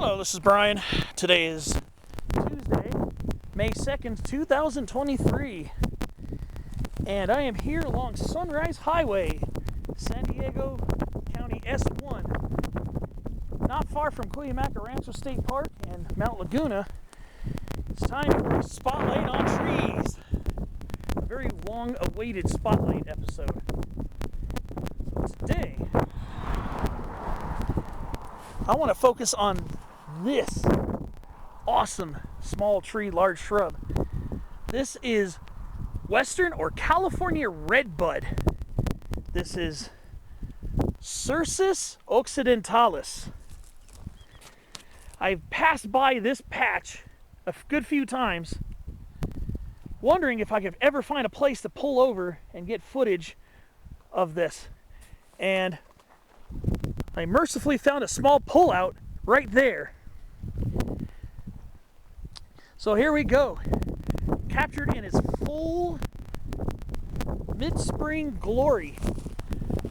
Hello, this is Brian. Today is Tuesday, May 2nd, 2023. And I am here along Sunrise Highway, San Diego County S-1. Not far from Cuyamaca State Park and Mount Laguna. It's time for a spotlight on trees. A very long-awaited spotlight episode. So today, I want to focus on this awesome small tree, large shrub. This is Western or California redbud. This is Cercis occidentalis. I've passed by this patch a good few times, wondering if I could ever find a place to pull over and get footage of this. And I mercifully found a small pullout right there. So here we go. Captured in its full mid-spring glory.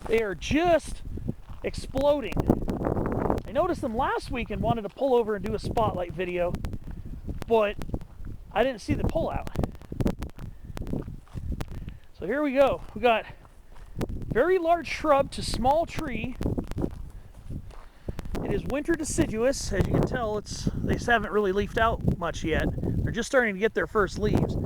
They are just exploding. I noticed them last week and wanted to pull over and do a spotlight video, but I didn't see the pullout. So here we go. We got very large shrub to small tree. It is winter-deciduous. As you can tell, they haven't really leafed out much yet. They're just starting to get their first leaves.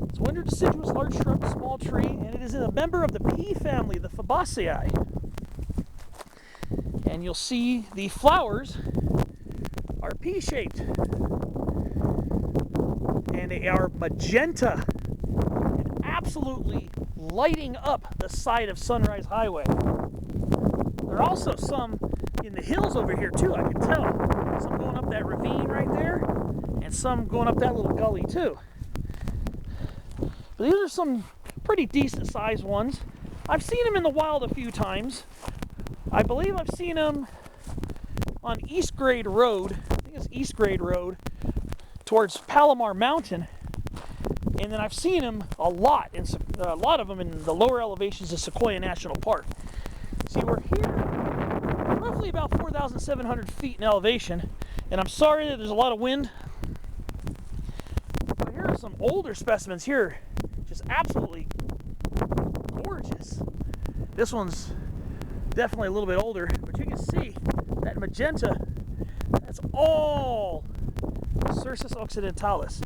It's winter-deciduous, large shrub, small tree, and it is a member of the Pea Family, the Fabaceae. And you'll see the flowers are pea-shaped. And they are magenta and absolutely lighting up the side of Sunrise Highway. There are also some in the hills over here too, I can tell. Some going up that ravine right there, and some going up that little gully too. But these are some pretty decent sized ones. I've seen them in the wild a few times. I believe I've seen them on East Grade Road. I think it's East Grade Road towards Powell Mountain. And then I've seen them a lot of them in the lower elevations of Sequoia National Park. See, we're here roughly about 4,700 feet in elevation, and I'm sorry that there's a lot of wind. But here are some older specimens here, just absolutely gorgeous. This one's definitely a little bit older, but you can see that magenta, that's all Cercis occidentalis.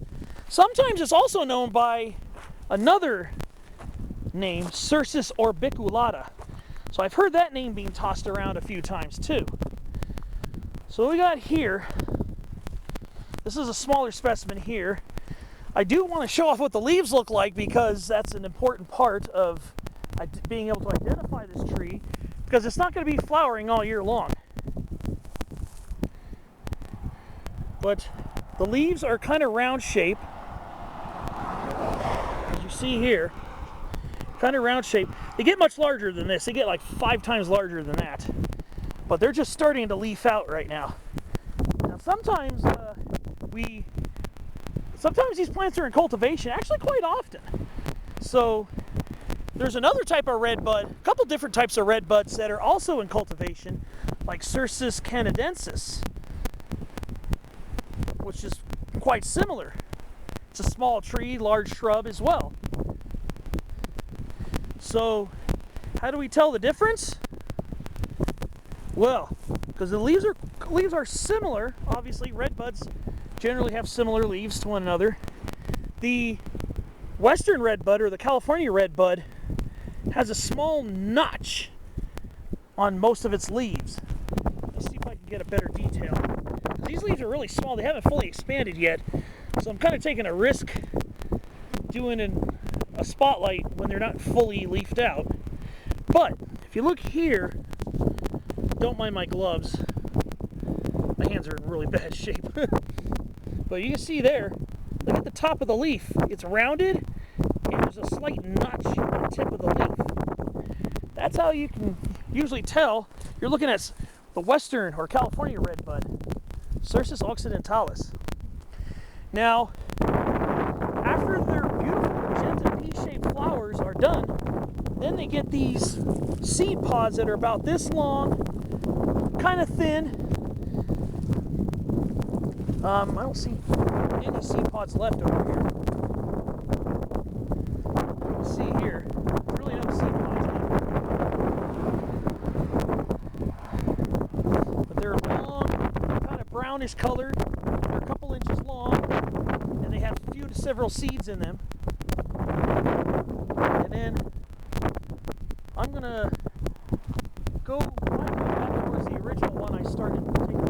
Sometimes it's also known by another name, Cercis orbiculata. So I've heard that name being tossed around a few times too. So what we got here, this is a smaller specimen here. I do want to show off what the leaves look like because that's an important part of being able to identify this tree, because it's not going to be flowering all year long. But the leaves are kind of round shape, as you see here. Kind of round shape. They get much larger than this. They get like 5 times larger than that. But they're just starting to leaf out right now. Now sometimes these plants are in cultivation, actually quite often. So there's another type of redbud, a couple different types of redbuds that are also in cultivation, like Cercis canadensis, which is quite similar. It's a small tree, large shrub as well. So, how do we tell the difference? Well, because the leaves are similar. Obviously, redbuds generally have similar leaves to one another. The Western redbud or the California redbud has a small notch on most of its leaves. Let's see if I can get a better detail. These leaves are really small. They haven't fully expanded yet, so I'm kind of taking a risk doing a spotlight when they're not fully leafed out. But if you look here, don't mind my gloves, my hands are in really bad shape. But you can see there, look at the top of the leaf. It's rounded and there's a slight notch on the tip of the leaf. That's how you can usually tell you're looking at the Western or California redbud, Cercis occidentalis. Now, after their beautiful magenta pea-shaped flowers are done, then they get these seed pods that are about this long, kind of thin, I don't see any seed pods left over here. You can see here, really no seed pods left. But they're long, kind of brownish colored. They're a couple inches long, and they have few to several seeds in them. And then I'm gonna go back towards the original one I started taking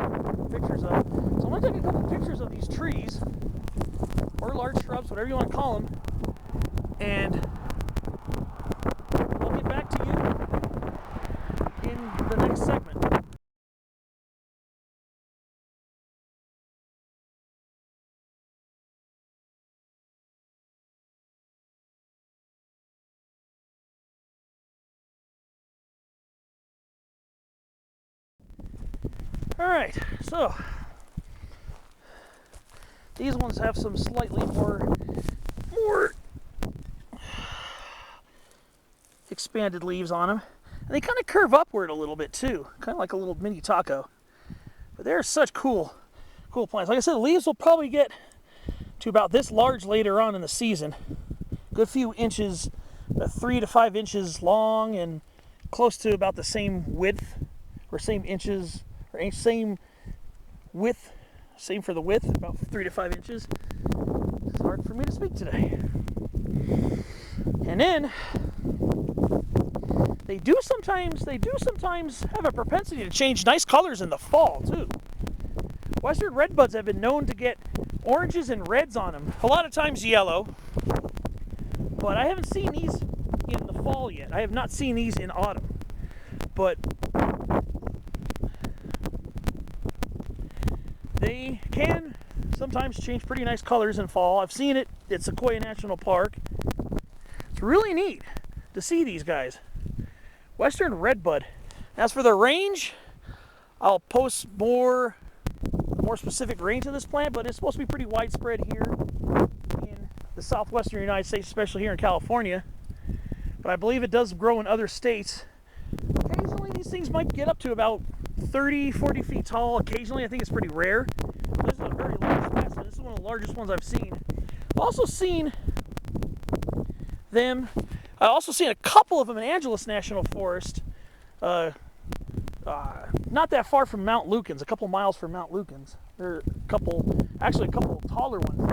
pictures of. So I'm gonna take a couple pictures of these trees, or large shrubs, whatever you want to call them, and I'll get back to you in the next segment. Alright, so these ones have some slightly more expanded leaves on them. And they kind of curve upward a little bit too, kind of like a little mini taco. But they're such cool plants. Like I said, the leaves will probably get to about this large later on in the season. Good few inches, 3 to 5 inches long, and close to about the same width, or same inches, or same width, same for the width, about 3 to 5 inches. It's hard for me to speak today. And then they do sometimes have a propensity to change nice colors in the fall too. Western redbuds have been known to get oranges and reds on them. A lot of times yellow, but I haven't seen these in the fall yet. I have not seen these in autumn, but they can sometimes change pretty nice colors in fall. I've seen it at Sequoia National Park. It's really neat to see these guys. Western redbud. As for the range, I'll post more specific range of this plant, but it's supposed to be pretty widespread here in the southwestern United States, especially here in California. But I believe it does grow in other states. Occasionally these things might get up to about 30, 40 feet tall. Occasionally, I think it's pretty rare. This is a very large specimen. This is one of the largest ones I've seen. I've also seen them. I've also seen a couple of them in Angeles National Forest. Not that far from Mount Lukens, a couple miles from Mount Lukens. There are actually a couple taller ones.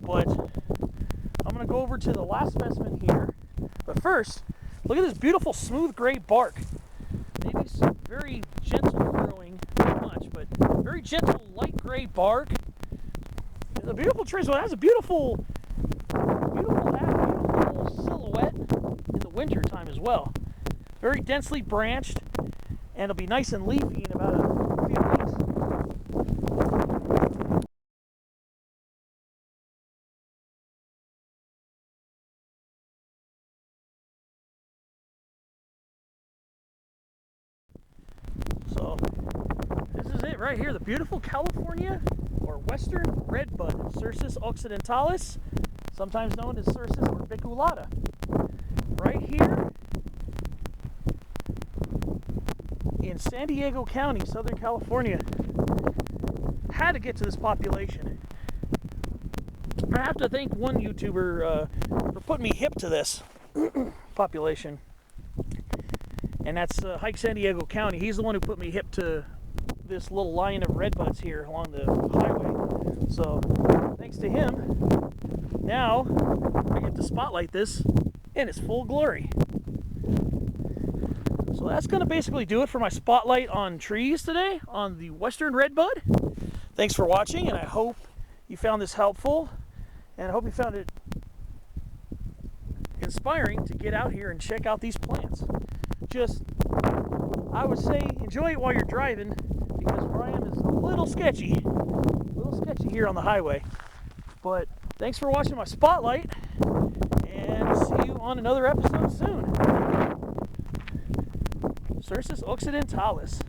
But I'm going to go over to the last specimen here. But first, look at this beautiful smooth gray bark. Maybe some very gentle growing, not much, but very gentle light gray bark. It's a beautiful tree, so it has a beautiful silhouette in the winter time as well. Very densely branched, and it'll be nice and leafy in about a few weeks. So this is it right here, the beautiful California or Western redbud, Cercis occidentalis, sometimes known as Cercis orbiculata. Right here in San Diego County, Southern California. Had to get to this population. I have to thank one YouTuber for putting me hip to this population. And that's Hike San Diego County. He's the one who put me hip to this little line of redbuds here along the highway. So thanks to him, now I get to spotlight this in its full glory. So that's going to basically do it for my spotlight on trees today on the Western redbud. Thanks for watching, and I hope you found this helpful, and I hope you found it inspiring to get out here and check out these plants. Just, I would say, enjoy it while you're driving, because where I am is a little sketchy here on the highway. But thanks for watching my spotlight, and see you on another episode soon. Cercis occidentalis.